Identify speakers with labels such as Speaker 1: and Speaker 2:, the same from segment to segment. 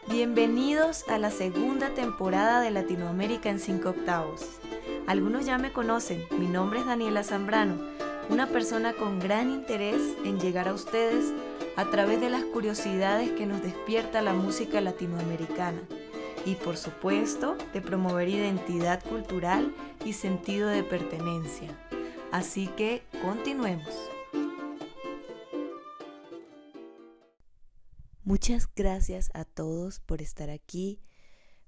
Speaker 1: Bienvenidos a la segunda temporada de Latinoamérica en 5 octavos. Algunos ya me conocen, mi nombre es Daniela Zambrano, una persona con gran interés en llegar a ustedes a través de las curiosidades que nos despierta la música latinoamericana y por supuesto de promover identidad cultural y sentido de pertenencia. Así que continuemos. Muchas gracias a todos por estar aquí,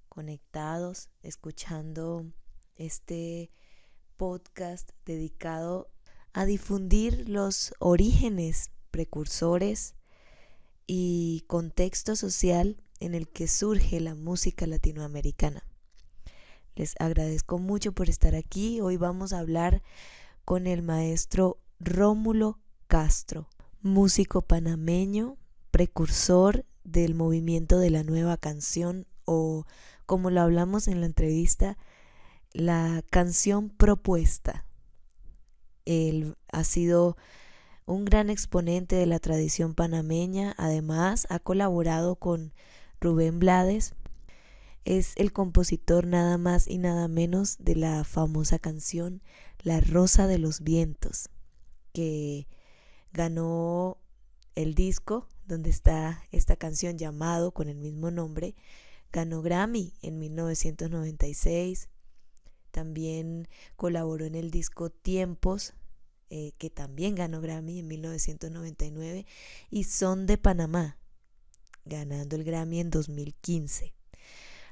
Speaker 1: conectados, escuchando este podcast dedicado a difundir los orígenes, precursores y contexto social en el que surge la música latinoamericana. Les agradezco mucho por estar aquí. Hoy vamos a hablar con el maestro Rómulo Castro, músico panameño, precursor del movimiento de la nueva canción, o como lo hablamos en la entrevista, la canción propuesta. Él ha sido un gran exponente de la tradición panameña. Además ha colaborado con Rubén Blades. Es el compositor nada más y nada menos de la famosa canción La Rosa de los Vientos, que ganó el disco donde está esta canción llamado con el mismo nombre, ganó Grammy en 1996. También colaboró en el disco Tiempos, que también ganó Grammy en 1999, y Son de Panamá, ganando el Grammy en 2015.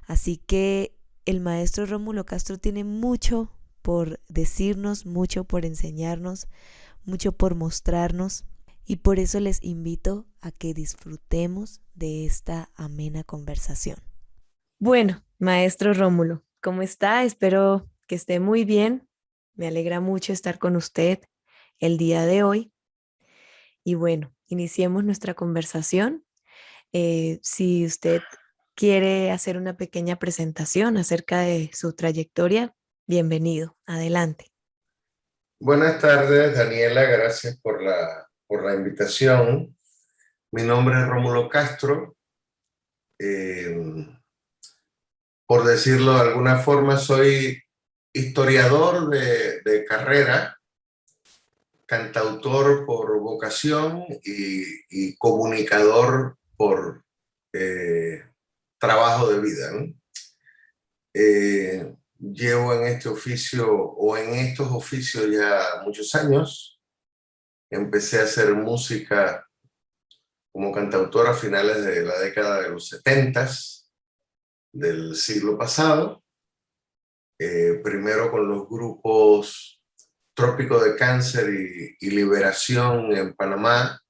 Speaker 1: Así que el maestro Rómulo Castro tiene mucho por decirnos, mucho por enseñarnos, mucho por mostrarnos, y por eso les invito a que disfrutemos de esta amena conversación. Bueno, maestro Rómulo, ¿cómo está? Espero que esté muy bien. Me alegra mucho estar con usted el día de hoy. Y bueno, iniciemos nuestra conversación. Si usted quiere hacer una pequeña presentación acerca de su trayectoria, bienvenido. Adelante.
Speaker 2: Buenas tardes, Daniela, gracias por la invitación. Mi nombre es Rómulo Castro. Por decirlo de alguna forma, soy historiador de carrera, cantautor por vocación y comunicador por trabajo de vida, ¿no? Llevo en este oficio o en estos oficios ya muchos años. Empecé a hacer música como cantautor a finales de la década de los 70 del siglo pasado. Primero con los grupos Trópico de Cáncer y Liberación en Panamá.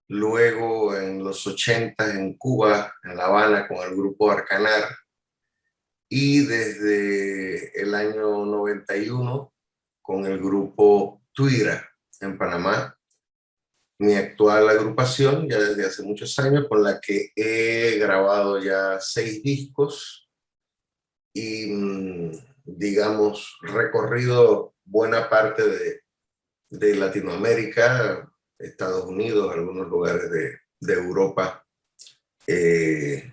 Speaker 2: Luego en los 80 en Cuba, en La Habana, con el grupo Arcanar. Y desde el año 91 con el grupo Tuira en Panamá, mi actual agrupación ya desde hace muchos años, con la que he grabado ya 6 discos y, digamos, recorrido buena parte de Latinoamérica, Estados Unidos, algunos lugares de Europa. Y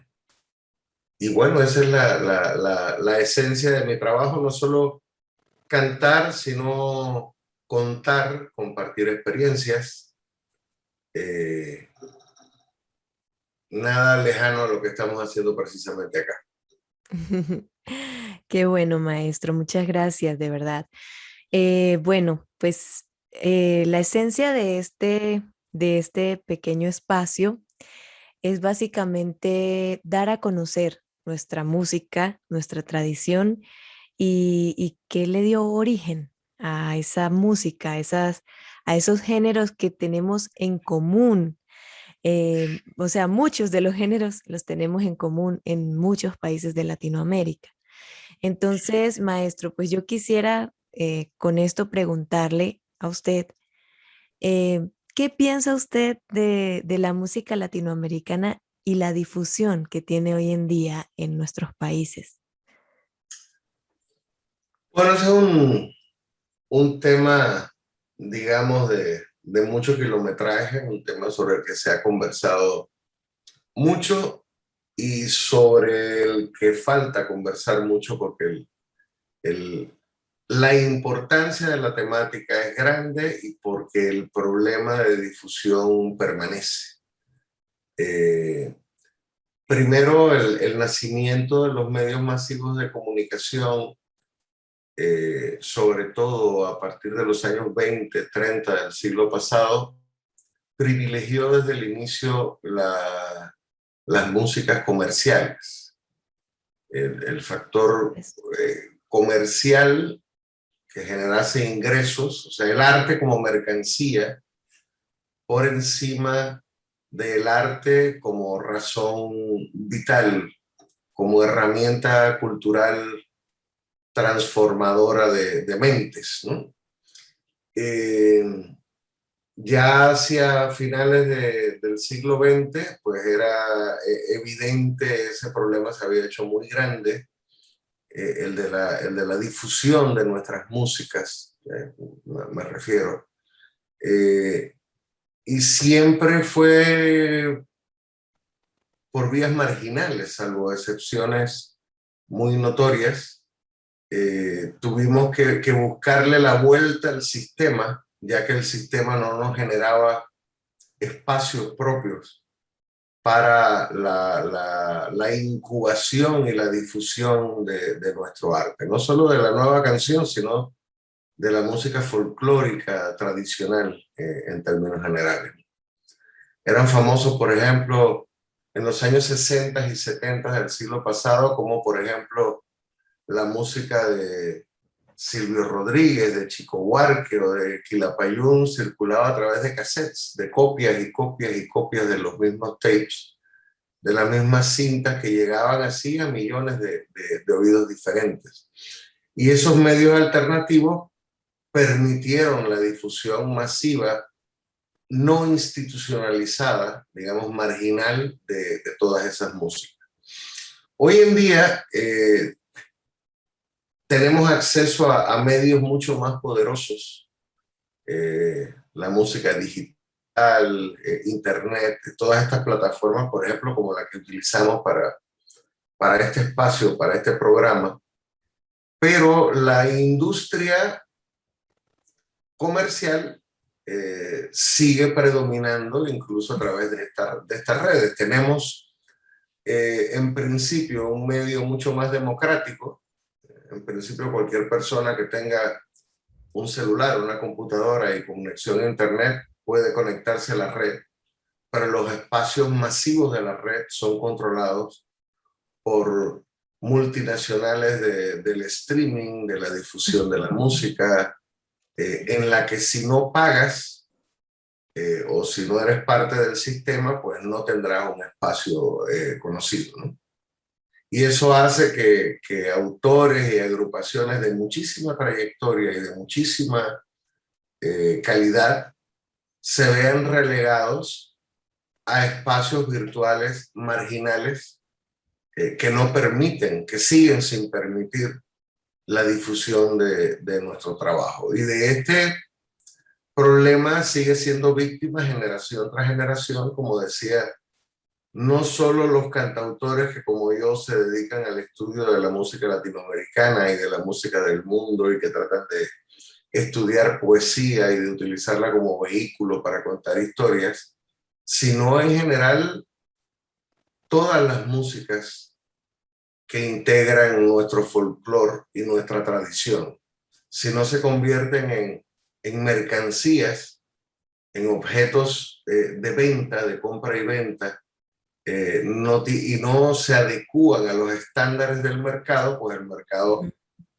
Speaker 2: bueno, esa es la esencia de mi trabajo, no solo cantar, sino contar, compartir experiencias. Nada lejano a lo que estamos haciendo precisamente acá.
Speaker 1: Qué bueno, maestro. Muchas gracias, de verdad. Bueno, pues la esencia de este pequeño espacio es básicamente dar a conocer nuestra música, nuestra tradición y qué le dio origen a esa música, a esos géneros que tenemos en común. O sea, muchos de los géneros los tenemos en común en muchos países de Latinoamérica. Entonces, maestro, pues yo quisiera con esto preguntarle a usted, ¿qué piensa usted de la música latinoamericana y la difusión que tiene hoy en día en nuestros países?
Speaker 2: Bueno, ese es un tema, digamos, de mucho kilometraje, un tema sobre el que se ha conversado mucho y sobre el que falta conversar mucho porque el, la importancia de la temática es grande y porque el problema de difusión permanece. Eh, Primero, el nacimiento de los medios masivos de comunicación, sobre todo a partir de los años 20, 30 del siglo pasado, privilegió desde el inicio las músicas comerciales. El factor comercial que generase ingresos, o sea, el arte como mercancía, por encima del arte como razón vital, como herramienta cultural transformadora de mentes, ¿no? Eh, ya hacia finales del siglo XX, pues era evidente, ese problema se había hecho muy grande, el de la difusión de nuestras músicas, me refiero. Eh, y siempre fue por vías marginales, salvo excepciones muy notorias. Tuvimos que buscarle la vuelta al sistema, ya que el sistema no nos generaba espacios propios para la incubación y la difusión de nuestro arte, no solo de la nueva canción, sino de la música folclórica tradicional en términos generales. Eran famosos, por ejemplo, en los años 60 y 70 del siglo pasado, como por ejemplo la música de Silvio Rodríguez, de Chico Huarque o de Quilapayún circulaba a través de cassettes, de copias y copias y copias de los mismos tapes, de las mismas cintas que llegaban así a millones de oídos diferentes. Y esos medios alternativos permitieron la difusión masiva, no institucionalizada, digamos, marginal de todas esas músicas. Hoy en día tenemos acceso a medios mucho más poderosos, la música digital, internet, todas estas plataformas, por ejemplo, como la que utilizamos para este espacio, para este programa, pero la industria comercial sigue predominando incluso a través de estas redes. Tenemos en principio un medio mucho más democrático. En principio cualquier persona que tenga un celular, una computadora y conexión a internet puede conectarse a la red, pero los espacios masivos de la red son controlados por multinacionales del streaming, de la difusión de la música, en la que si no pagas o si no eres parte del sistema, pues no tendrás un espacio conocido, ¿no? Y eso hace que autores y agrupaciones de muchísima trayectoria y de muchísima calidad se vean relegados a espacios virtuales marginales que no permiten, que siguen sin permitir la difusión de nuestro trabajo. Y de este problema sigue siendo víctima generación tras generación, como decía, no solo los cantautores que como yo se dedican al estudio de la música latinoamericana y de la música del mundo y que tratan de estudiar poesía y de utilizarla como vehículo para contar historias, sino en general todas las músicas que integran nuestro folclore y nuestra tradición, si no se convierten en mercancías, en objetos de venta, de compra y venta, y no se adecúan a los estándares del mercado, pues el mercado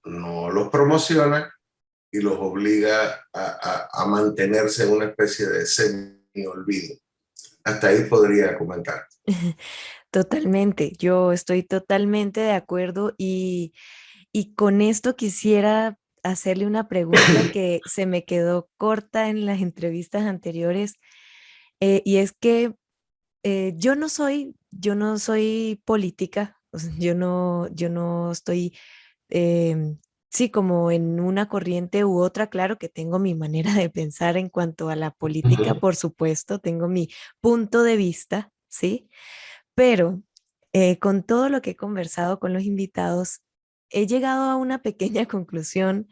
Speaker 2: no los promociona y los obliga a mantenerse en una especie de semi-olvido. Hasta ahí podría comentar.
Speaker 1: Totalmente, yo estoy totalmente de acuerdo y con esto quisiera hacerle una pregunta que se me quedó corta en las entrevistas anteriores, y es que yo no soy política, o sea, yo no estoy, sí, como en una corriente u otra. Claro que tengo mi manera de pensar en cuanto a la política, por supuesto, tengo mi punto de vista, ¿sí? Pero Con todo lo que he conversado con los invitados, he llegado a una pequeña conclusión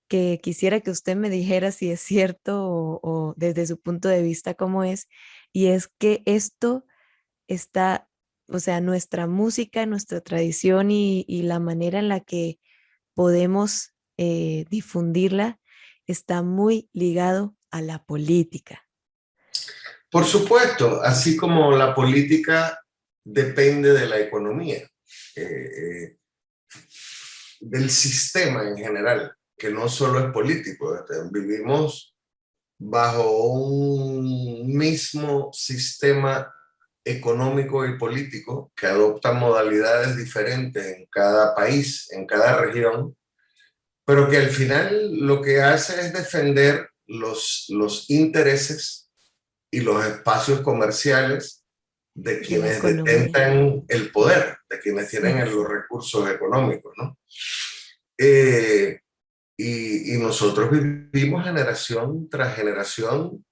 Speaker 1: que quisiera que usted me dijera si es cierto o desde su punto de vista cómo es, y es que esto está, o sea, nuestra música, nuestra tradición y la manera en la que podemos difundirla está muy ligado a la política.
Speaker 2: Por supuesto, así como la política depende de la economía, del sistema en general, que no solo es político. Vivimos bajo un mismo sistema económico y político que adopta modalidades diferentes en cada país, en cada región, pero que al final lo que hace es defender los intereses y los espacios comerciales de
Speaker 1: De la
Speaker 2: quienes
Speaker 1: economía.
Speaker 2: detentan el poder, de quienes
Speaker 1: Sí,
Speaker 2: tienen los
Speaker 1: sí.
Speaker 2: recursos económicos, ¿no? Eh, y nosotros vivimos generación tras generación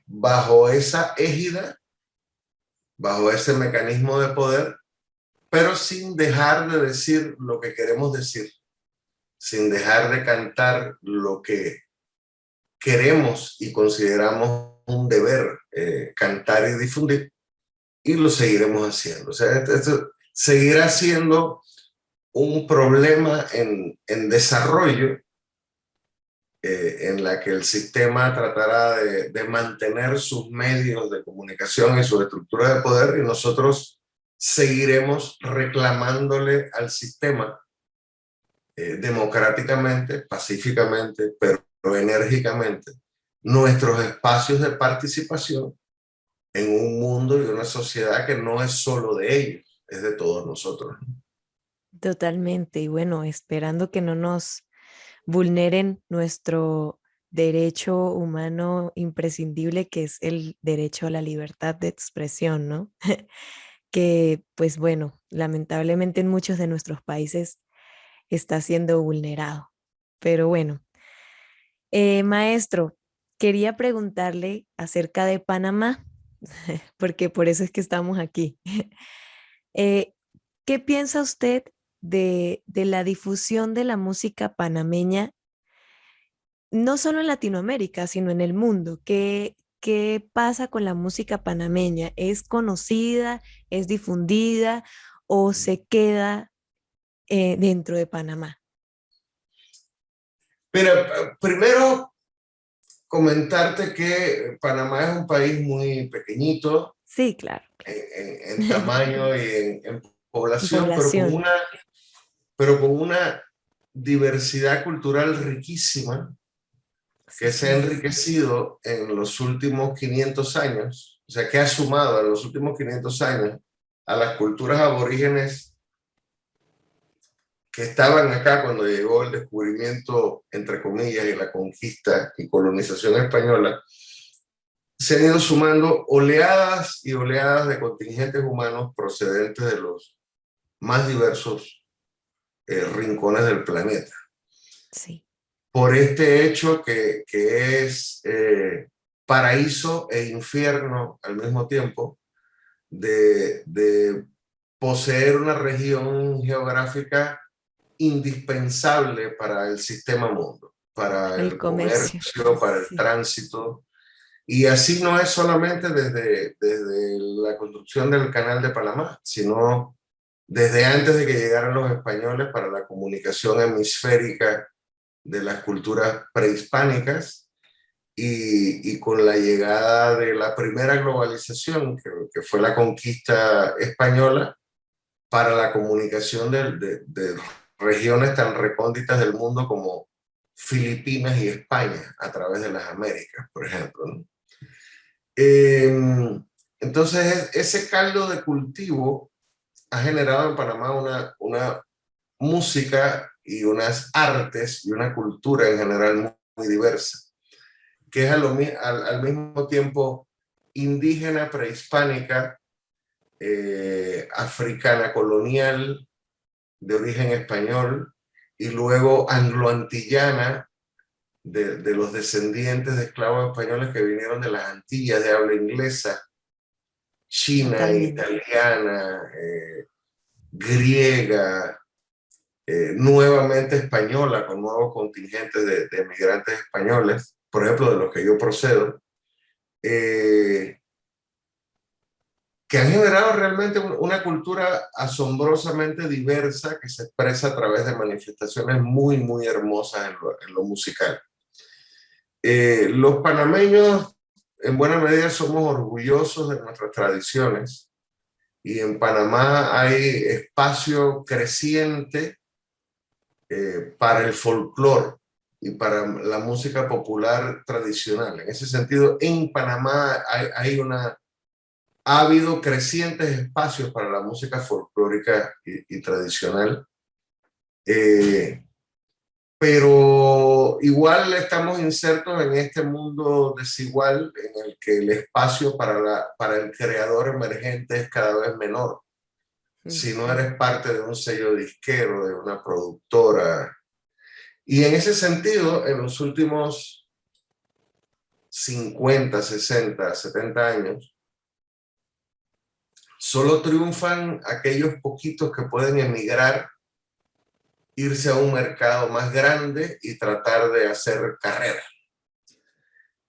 Speaker 2: bajo esa égida, bajo ese mecanismo de poder, pero sin dejar de decir lo que queremos decir, sin dejar de cantar lo que queremos y consideramos un deber cantar y difundir, y lo seguiremos haciendo. O sea, esto seguirá siendo un problema en desarrollo, en la que el sistema tratará de mantener sus medios de comunicación y su estructura de poder, y nosotros seguiremos reclamándole al sistema democráticamente, pacíficamente, pero enérgicamente, nuestros espacios de participación en un mundo y una sociedad que no es solo de ellos, es de todos nosotros.
Speaker 1: Totalmente. Y bueno, esperando que no nos vulneren nuestro derecho humano imprescindible, que es el derecho a la libertad de expresión, ¿no? Que, pues bueno, lamentablemente en muchos de nuestros países está siendo vulnerado. Pero bueno, maestro, quería preguntarle acerca de Panamá, porque por eso es que estamos aquí. Eh, ¿Qué piensa usted de la difusión de la música panameña, no solo en Latinoamérica, sino en el mundo? ¿Qué pasa con la música panameña? ¿Es conocida, es difundida o se queda dentro de Panamá?
Speaker 2: Mira, primero comentarte que Panamá es un país muy pequeñito
Speaker 1: Sí, claro.
Speaker 2: en tamaño y en población,
Speaker 1: Población.
Speaker 2: pero con una diversidad cultural riquísima
Speaker 1: Sí,
Speaker 2: que se ha
Speaker 1: sí.
Speaker 2: enriquecido en los últimos 500 años, o sea, que ha sumado en los últimos 500 años a las culturas aborígenes que estaban acá cuando llegó el descubrimiento, entre comillas, y la conquista y colonización española. Se han ido sumando oleadas y oleadas de contingentes humanos procedentes de los más diversos rincones del planeta.
Speaker 1: Sí.
Speaker 2: Por este hecho que es paraíso e infierno al mismo tiempo, de poseer una región geográfica indispensable para el sistema mundo, para
Speaker 1: El
Speaker 2: el
Speaker 1: comercio.
Speaker 2: comercio, para el
Speaker 1: Sí.
Speaker 2: tránsito. Y así no es solamente desde la construcción del Canal de Panamá, sino desde antes de que llegaran los españoles para la comunicación hemisférica de las culturas prehispánicas y con la llegada de la primera globalización, que fue la conquista española, para la comunicación de regiones tan recónditas del mundo como Filipinas y España a través de las Américas, por ejemplo, ¿no? Entonces, ese caldo de cultivo ha generado en Panamá una música y unas artes y una cultura en general muy diversa, que es al mismo tiempo indígena, prehispánica, africana colonial, de origen español, y luego angloantillana, de los descendientes de esclavos españoles que vinieron de las Antillas de habla inglesa china,
Speaker 1: Totalmente.
Speaker 2: italiana, griega, nuevamente española, con nuevos contingentes de migrantes españoles, por ejemplo, de los que yo procedo, eh, que han generado realmente una cultura asombrosamente diversa que se expresa a través de manifestaciones muy, muy hermosas en lo musical. Los panameños, en buena medida, somos orgullosos de nuestras tradiciones y en Panamá hay espacio creciente para el folclore y para la música popular tradicional. En ese sentido, en Panamá ha habido crecientes espacios para la música folclórica y tradicional. Eh, pero igual estamos insertos en este mundo desigual en el que el espacio para el creador emergente es cada vez menor. Si no eres parte de un sello disquero, de una productora. Y en ese sentido, en los últimos 50, 60, 70 años, solo triunfan aquellos poquitos que pueden emigrar, irse a un mercado más grande y tratar de hacer carrera.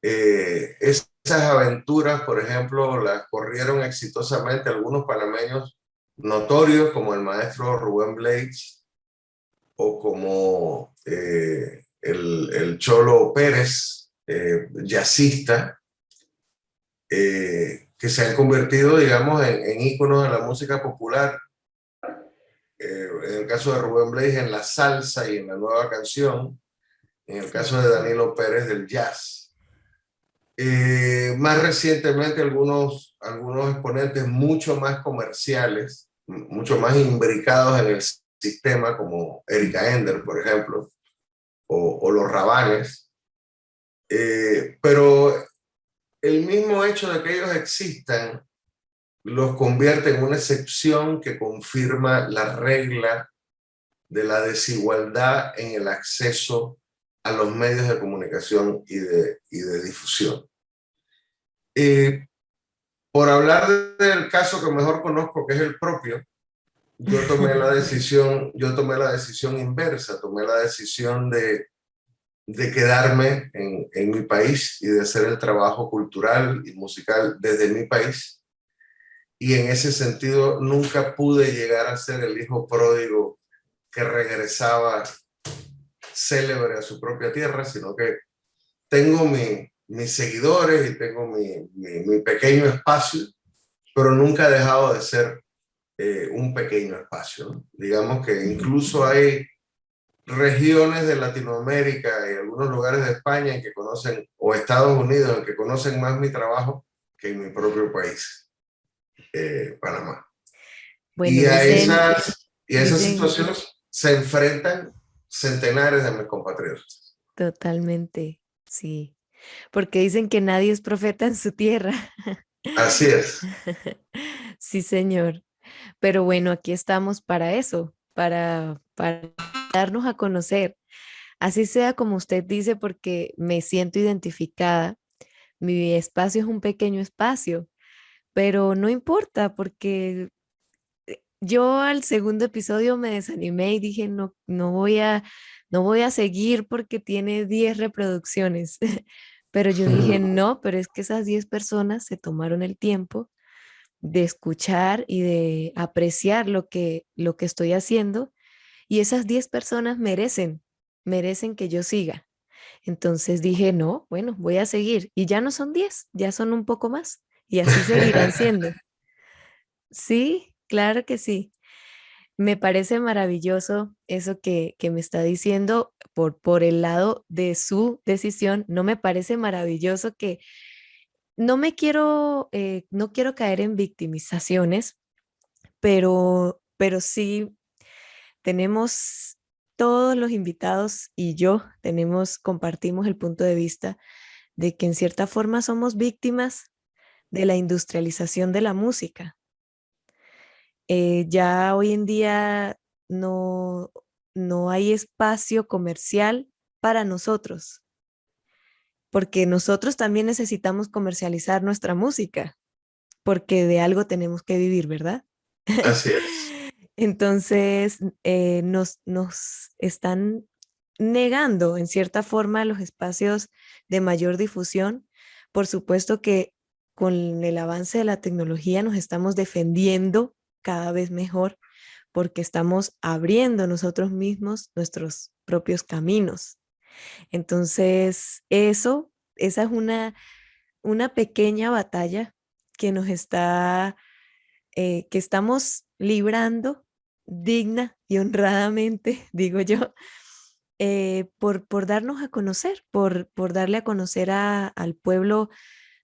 Speaker 2: Esas aventuras, por ejemplo, las corrieron exitosamente algunos panameños notorios como el maestro Rubén Blades o como el Cholo Pérez, jazzista, que se han convertido, digamos, en íconos de la música popular. En el caso de Rubén Blades, en la salsa y en la nueva canción. En el caso de Danilo Pérez, del jazz. Más recientemente, algunos exponentes mucho más comerciales, mucho más imbricados en el sistema, como Erika Ender, por ejemplo, o los Rabanes. Pero el mismo hecho de que ellos existan los convierte en una excepción que confirma la regla de la desigualdad en el acceso a los medios de comunicación y de difusión. Por hablar del caso que mejor conozco, que es el propio, yo tomé la decisión inversa, tomé la decisión de quedarme en mi país y de hacer el trabajo cultural y musical desde mi país. Y en ese sentido nunca pude llegar a ser el hijo pródigo que regresaba célebre a su propia tierra, sino que tengo mis seguidores y tengo mi pequeño espacio, pero nunca he dejado de ser un pequeño espacio, ¿no? Digamos que incluso hay regiones de Latinoamérica y algunos lugares de España en que conocen, o Estados Unidos, en que conocen más mi trabajo que en mi propio país, Panamá.
Speaker 1: Bueno,
Speaker 2: Y a esas
Speaker 1: dicen
Speaker 2: situaciones se enfrentan centenares de mis compatriotas.
Speaker 1: totalmente, sí, porque dicen que nadie es profeta en su tierra.
Speaker 2: Así es.
Speaker 1: Sí, señor. Pero bueno, aquí estamos para eso, para darnos a conocer. Así sea como usted dice, porque me siento identificada. Mi espacio es un pequeño espacio, pero no importa, porque yo al segundo episodio me desanimé y dije, no, no voy a seguir porque tiene 10 reproducciones. Pero yo dije, no, pero es que esas 10 personas se tomaron el tiempo de escuchar y de apreciar lo que estoy haciendo y esas 10 personas merecen que yo siga. Entonces dije, no, bueno, voy a seguir. Y ya no son 10, ya son un poco más y así seguirán siendo. Sí, claro que sí. Me parece maravilloso eso que me está diciendo por el lado de su decisión. No me parece maravilloso que no quiero caer en victimizaciones, pero sí tenemos todos los invitados y yo compartimos el punto de vista de que en cierta forma somos víctimas de la industrialización de la música. Ya hoy en día no, no hay espacio comercial para nosotros, porque nosotros también necesitamos comercializar nuestra música. porque de algo tenemos que vivir, ¿verdad?
Speaker 2: Así es,
Speaker 1: Entonces, nos están negando en cierta forma los espacios de mayor difusión. Por supuesto que con el avance de la tecnología nos estamos defendiendo cada vez mejor porque estamos abriendo nosotros mismos nuestros propios caminos. Entonces, esa es una pequeña batalla que nos está, que estamos librando digna y honradamente, digo yo, por darnos a conocer, por darle a conocer al pueblo,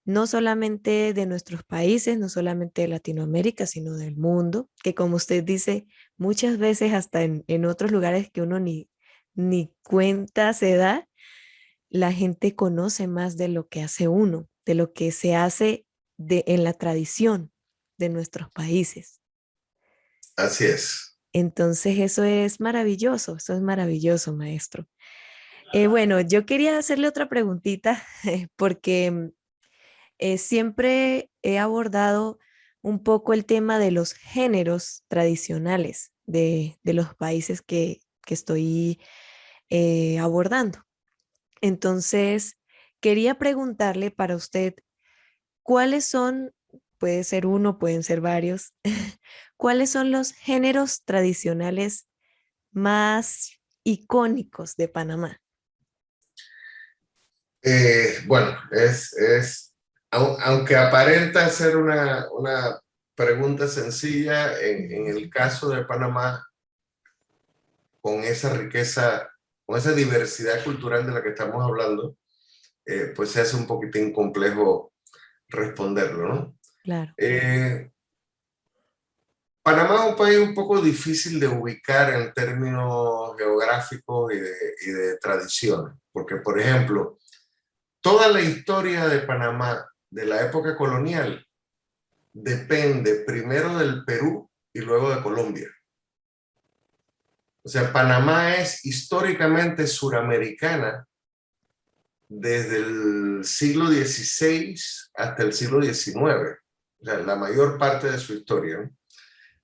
Speaker 1: no solamente de nuestros países, no solamente de Latinoamérica, sino del mundo, que como usted dice, muchas veces hasta en otros lugares que uno ni cuenta se da, la gente conoce más de lo que hace uno, de lo que se hace en la tradición de nuestros países.
Speaker 2: así es.
Speaker 1: Entonces eso es maravilloso, maestro. Bueno, yo quería hacerle otra preguntita porque siempre he abordado un poco el tema de los géneros tradicionales de los países que estoy abordando. Entonces, quería preguntarle para usted, ¿cuáles son, puede ser uno, pueden ser varios, cuáles son los géneros tradicionales más icónicos de Panamá?
Speaker 2: Bueno, aunque aparenta ser una pregunta sencilla, en el caso de Panamá, con esa riqueza, con esa diversidad cultural de la que estamos hablando, pues se hace un poquitín complejo responderlo, ¿no?
Speaker 1: Claro,
Speaker 2: Panamá es un país un poco difícil de ubicar en términos geográficos y de tradiciones, porque, por ejemplo, toda la historia de Panamá de la época colonial depende primero del Perú y luego de Colombia. O sea, Panamá es históricamente suramericana desde el siglo XVI hasta el siglo XIX, o sea, la mayor parte de su historia, ¿no?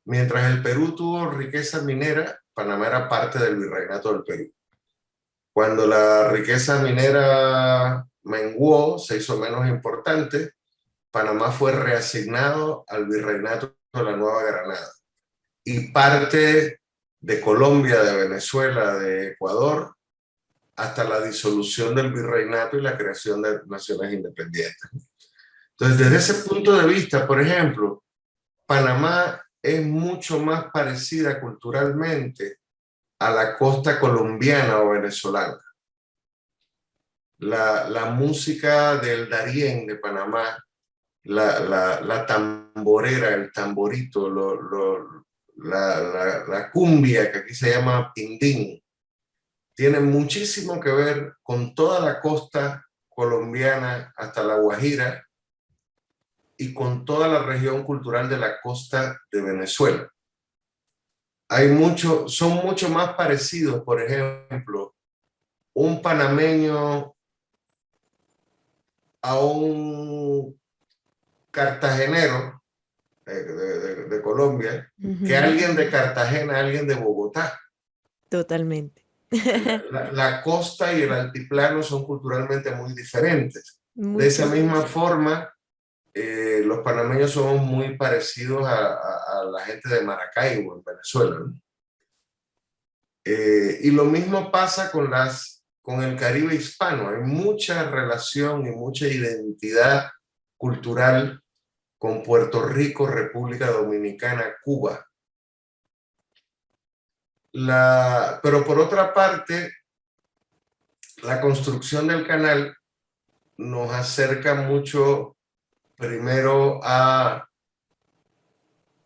Speaker 2: Mientras el Perú tuvo riqueza minera, Panamá era parte del virreinato del Perú. Cuando la riqueza minera menguó, se hizo menos importante, Panamá fue reasignado al virreinato de la Nueva Granada. Y parte de Colombia, de Venezuela, de Ecuador, hasta la disolución del virreinato y la creación de naciones independientes. Entonces, desde ese punto de vista, por ejemplo, Panamá es mucho más parecida culturalmente a la costa colombiana o venezolana. La música del Darién de Panamá, la tamborera, el tamborito, la cumbia, que aquí se llama pindín, tiene muchísimo que ver con toda la costa colombiana hasta La Guajira y con toda la región cultural de la costa de Venezuela. Son mucho más parecidos, por ejemplo, un panameño a un cartagenero de Colombia, que
Speaker 1: ujú,
Speaker 2: alguien de Cartagena, alguien de Bogotá.
Speaker 1: totalmente.
Speaker 2: La costa y el altiplano son culturalmente muy diferentes. De esa misma
Speaker 1: Muchísimo.
Speaker 2: forma, los panameños somos muy parecidos a la gente de Maracaibo, en Venezuela, ¿no? Y lo mismo pasa con el Caribe hispano. Hay mucha relación y mucha identidad cultural con Puerto Rico, República Dominicana, Cuba. Pero por otra parte, la construcción del canal nos acerca mucho primero a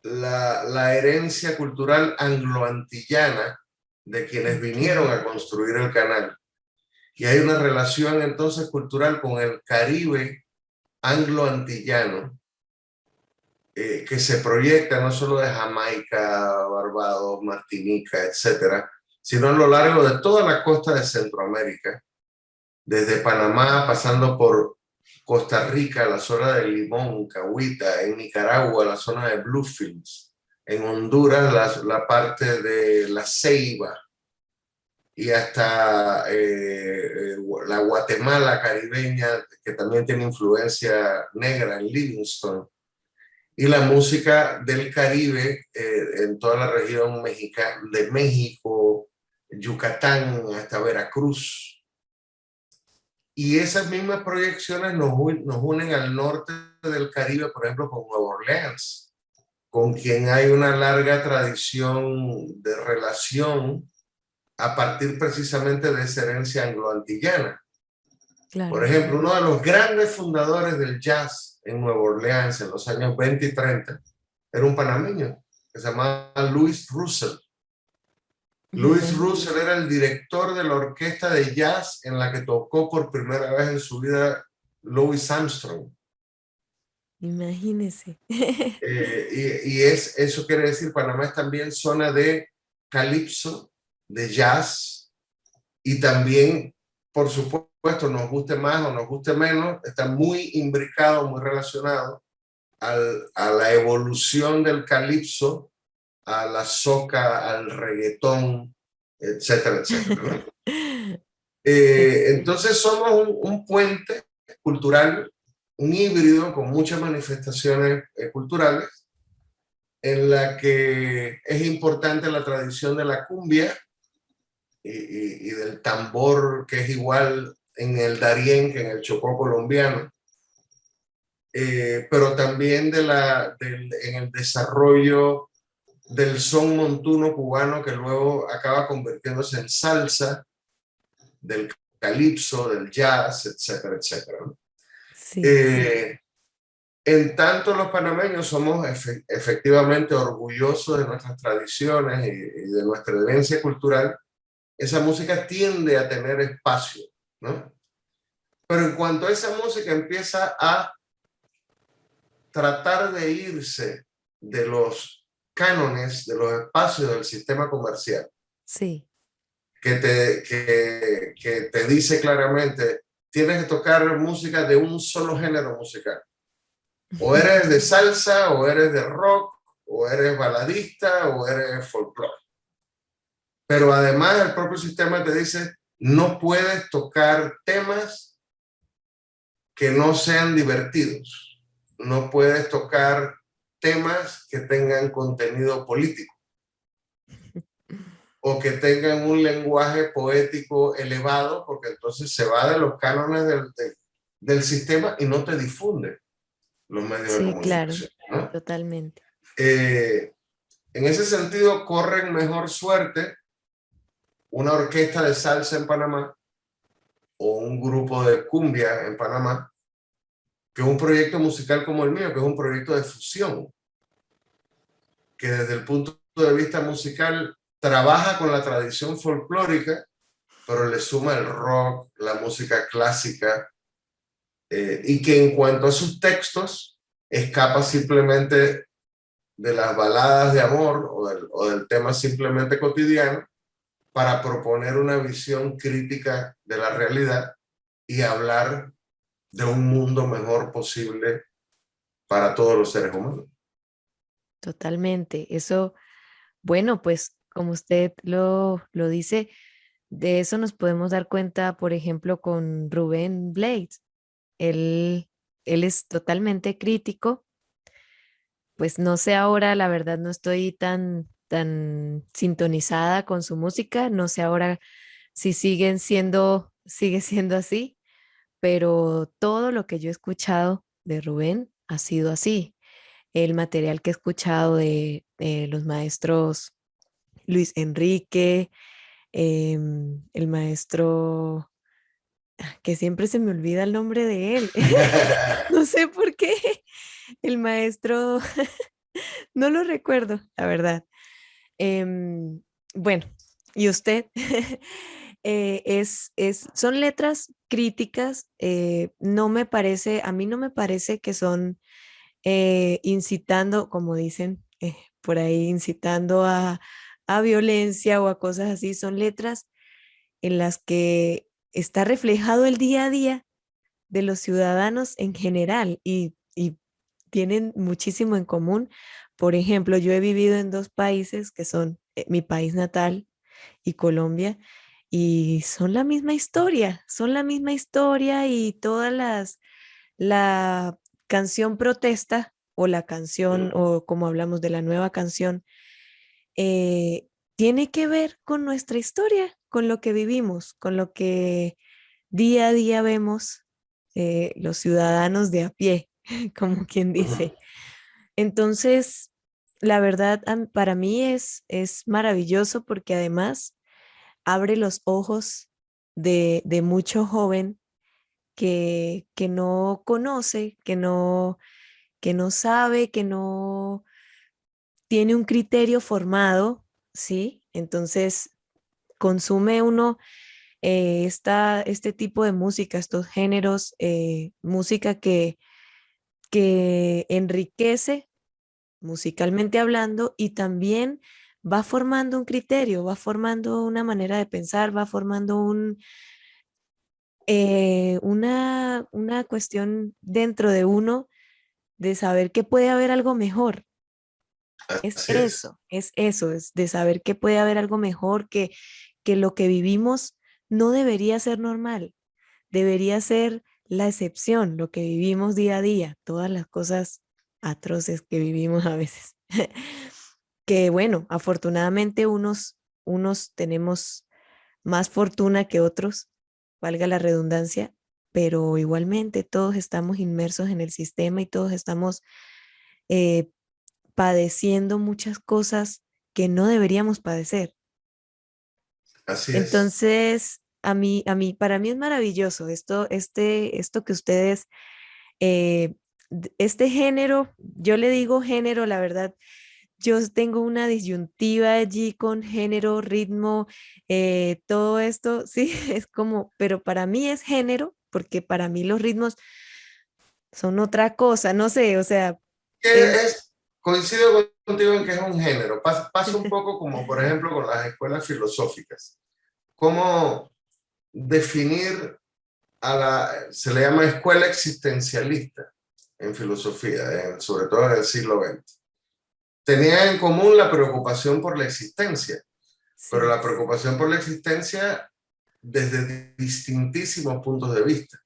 Speaker 2: la herencia cultural anglo-antillana de quienes vinieron
Speaker 1: Ok.
Speaker 2: a construir el canal. Y hay una relación entonces cultural con el Caribe anglo-antillano, que se proyecta no solo de Jamaica, Barbados, Martinica, etcétera, sino a lo largo de toda la costa de Centroamérica, desde Panamá, pasando por Costa Rica, la zona de Limón, Cahuita, en Nicaragua, la zona de Bluefields, en Honduras, la parte de La Ceiba, y hasta la Guatemala caribeña, que también tiene influencia negra en Livingston, y la música del Caribe en toda la región de México, Yucatán, hasta Veracruz. Y esas mismas proyecciones nos unen al norte del Caribe, por ejemplo, con Nueva Orleans, con quien hay una larga tradición de relación a partir precisamente de esa herencia anglo-antillana. Por
Speaker 1: Claro.
Speaker 2: ejemplo, uno de los grandes fundadores del jazz en Nueva Orleans en los años 20 y 30 era un panameño que se llamaba Louis Russell. Louis Russell era el director de la orquesta de jazz en la que tocó por primera vez en su vida Louis Armstrong.
Speaker 1: Imagínese.
Speaker 2: Eso quiere decir, Panamá es también zona de calipso, de jazz, y también, por supuesto, nos guste más o nos guste menos, está muy imbricado, muy relacionado a la evolución del calipso, a la soca, al reggaetón, etcétera, etcétera, ¿no? Entonces somos un puente cultural, un híbrido con muchas manifestaciones culturales, en la que es importante la tradición de la cumbia y del tambor, que es igual en el Darién que en el Chocó colombiano, pero también en el desarrollo del son montuno cubano, que luego acaba convirtiéndose en salsa, del calipso, del jazz, etcétera, etcétera.
Speaker 1: Sí.
Speaker 2: En tanto, los panameños somos efectivamente orgullosos de nuestras tradiciones y de nuestra herencia cultural. Esa música tiende a tener espacio, ¿no? Pero en cuanto a esa música empieza a tratar de irse de los cánones, de los espacios del sistema comercial,
Speaker 1: Sí.
Speaker 2: que te dice claramente, tienes que tocar música de un solo género musical. O eres de salsa, o eres de rock, o eres baladista, o eres folclore. Pero además el propio sistema te dice, no puedes tocar temas que no sean divertidos. No puedes tocar temas que tengan contenido político o que tengan un lenguaje poético elevado, porque entonces se va de los cánones del sistema y no te difunde los medios de
Speaker 1: Sí, claro,
Speaker 2: comunicación, ¿no?
Speaker 1: totalmente.
Speaker 2: En ese sentido, corren mejor suerte una orquesta de salsa en Panamá o un grupo de cumbia en Panamá que un proyecto musical como el mío, que es un proyecto de fusión, que desde el punto de vista musical trabaja con la tradición folclórica, pero le suma el rock, la música clásica, y que en cuanto a sus textos, escapa simplemente de las baladas de amor o del tema simplemente cotidiano para proponer una visión crítica de la realidad y hablar de un mundo mejor posible para todos los seres humanos.
Speaker 1: Totalmente. Eso, bueno, pues como usted lo dice, de eso nos podemos dar cuenta, por ejemplo, con Rubén Blades. Él, él es totalmente crítico. Pues no sé ahora, la verdad, no estoy tan sintonizada con su música. No sé ahora si sigue siendo así, pero todo lo que yo he escuchado de Rubén ha sido así. El material que he escuchado de los maestros Luis Enrique, el maestro, que siempre se me olvida el nombre de él, no sé por qué, el maestro, no lo recuerdo, la verdad. Bueno, ¿y usted? Son letras críticas, no me parece, a mí no me parece que son incitando, como dicen por ahí, incitando a violencia o a cosas así. Son letras en las que está reflejado el día a día de los ciudadanos en general y tienen muchísimo en común. Por ejemplo, yo he vivido en dos países que son mi país natal y Colombia, y son la misma historia y la canción protesta o la canción, o como hablamos de la nueva canción, eh, tiene que ver con nuestra historia, con lo que vivimos, con lo que día a día vemos los ciudadanos de a pie, como quien dice. Entonces, la verdad, para mí es maravilloso porque además abre los ojos de mucho joven que no conoce, que no sabe, que no tiene un criterio formado, ¿sí? Entonces, consume uno este tipo de música, estos géneros, música que enriquece musicalmente hablando y también va formando un criterio, va formando una manera de pensar, va formando una cuestión dentro de uno de saber que puede haber algo mejor.
Speaker 2: Así es.
Speaker 1: Es de saber que puede haber algo mejor, que lo que vivimos no debería ser normal, debería ser la excepción, lo que vivimos día a día, todas las cosas atroces que vivimos a veces. Que bueno, afortunadamente unos tenemos más fortuna que otros, valga la redundancia, pero igualmente todos estamos inmersos en el sistema y todos estamos eh, padeciendo muchas cosas que no deberíamos padecer.
Speaker 2: Así es.
Speaker 1: Entonces, para mí es maravilloso esto que ustedes, eh, este género, yo le digo género, la verdad, yo tengo una disyuntiva allí con género, ritmo, todo esto, sí, es como, pero para mí es género, porque para mí los ritmos son otra cosa, no sé, o sea,
Speaker 2: Que
Speaker 1: es...
Speaker 2: coincido contigo en que es un género. Pasa un poco como, por ejemplo, con las escuelas filosóficas. ¿Cómo definir se le llama escuela existencialista en filosofía, sobre todo en el siglo XX? Tenía en común la preocupación por la existencia, pero
Speaker 1: Sí.
Speaker 2: la preocupación por la existencia desde distintísimos puntos de vista.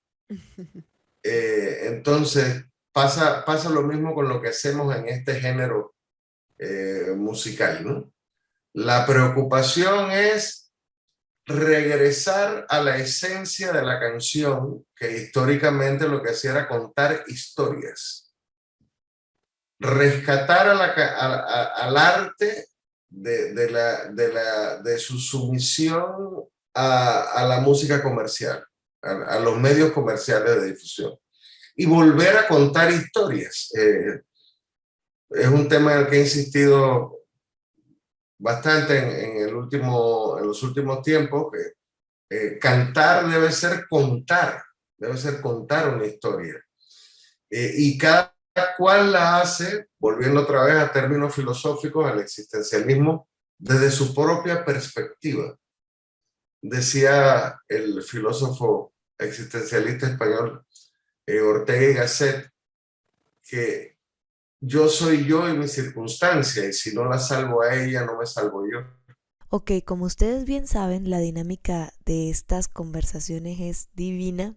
Speaker 2: Entonces, pasa lo mismo con lo que hacemos en este género musical, ¿no? La preocupación es regresar a la esencia de la canción, que históricamente lo que hacía era contar historias, rescatar al arte de su sumisión a la música comercial, a los medios comerciales de difusión, y volver a contar historias. Es un tema en el que he insistido bastante en los últimos tiempos, que cantar debe ser contar una historia. Y cada cual la hace, volviendo otra vez a términos filosóficos, al existencialismo, desde su propia perspectiva. Decía el filósofo existencialista español Ortega y Gasset que yo soy yo y mi circunstancia, y si no la salvo a ella, no me salvo yo.
Speaker 1: Ok, como ustedes bien saben, la dinámica de estas conversaciones es divina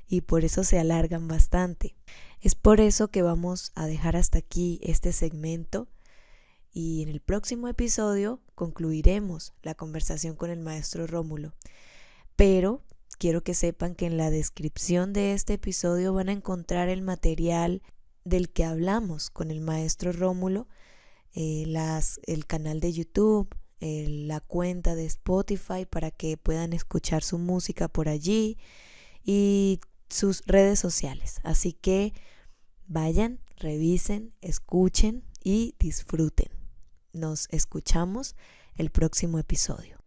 Speaker 1: y por eso se alargan bastante. Es por eso que vamos a dejar hasta aquí este segmento y en el próximo episodio concluiremos la conversación con el maestro Rómulo. Pero quiero que sepan que en la descripción de este episodio van a encontrar el material del que hablamos con el maestro Rómulo, el canal de YouTube, la cuenta de Spotify para que puedan escuchar su música por allí y sus redes sociales. Así que vayan, revisen, escuchen y disfruten. Nos escuchamos el próximo episodio.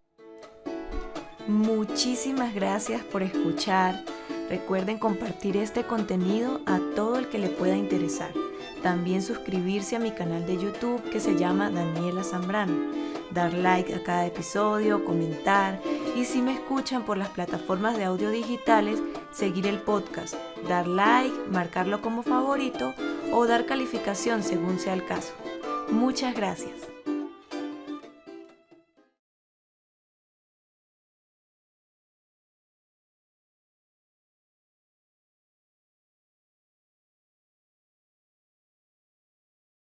Speaker 1: Muchísimas gracias por escuchar. Recuerden compartir este contenido a todo el que le pueda interesar. También suscribirse a mi canal de YouTube que se llama Daniela Zambrano. Dar like a cada episodio, comentar y si me escuchan por las plataformas de audio digitales, seguir el podcast, dar like, marcarlo como favorito o dar calificación según sea el caso. Muchas gracias.